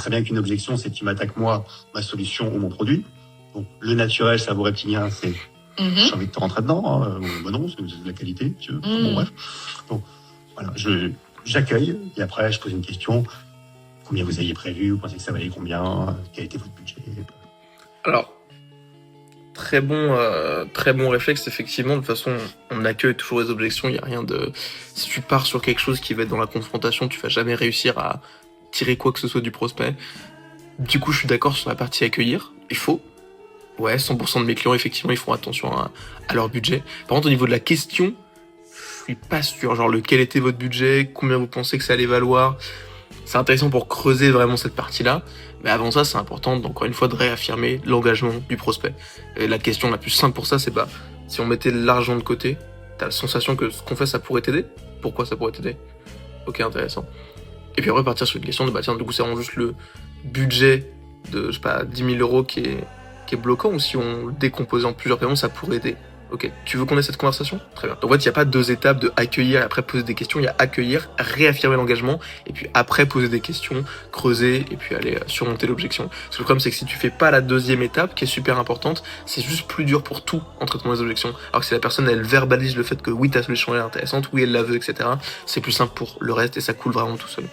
très bien qu'une objection, c'est tu m'attaques moi, ma solution ou mon produit. Donc, le naturel, cerveau reptilien, c'est j'ai envie de te rentrer dedans. Hein. Bah non, c'est de la qualité. Tu veux. Bon, bref. Donc, voilà, j'accueille et après, je pose une question. Combien vous aviez prévu? Vous pensez que ça valait combien? Quel était votre budget? Alors, très bon réflexe, effectivement. De toute façon, on accueille toujours les objections. Il n'y a rien de. Si tu pars sur quelque chose qui va être dans la confrontation, tu vas jamais réussir à tirer quoi que ce soit du prospect. Du coup, je suis d'accord sur la partie accueillir. Il faut. Ouais, 100% de mes clients, effectivement, ils font attention à leur budget. Par contre, au niveau de la question, je suis pas sûr. Genre, quel était votre budget? Combien vous pensez que ça allait valoir? C'est intéressant pour creuser vraiment cette partie-là. Mais avant ça, c'est important, encore une fois, de réaffirmer l'engagement du prospect. Et la question la plus simple pour ça, c'est si on mettait l'argent de côté, t'as la sensation que ce qu'on fait, ça pourrait t'aider? Pourquoi ça pourrait t'aider? Ok, intéressant. Et puis après, partir sur une question de, tiens, du coup, c'est vraiment juste le budget de, je sais pas, 10 000 euros qui est bloquant, ou si on le décomposait en plusieurs paiements, ça pourrait aider. Ok, tu veux qu'on ait cette conversation? Très bien. Donc en fait, il n'y a pas deux étapes de accueillir et après poser des questions. Il y a accueillir, réaffirmer l'engagement, et puis après poser des questions, creuser, et puis aller surmonter l'objection. Parce que le problème, c'est que si tu fais pas la deuxième étape, qui est super importante, c'est juste plus dur pour tout en traitement des objections. Alors que si la personne, elle verbalise le fait que oui, ta solution est intéressante, oui, elle la veut, etc., c'est plus simple pour le reste et ça coule vraiment tout seul.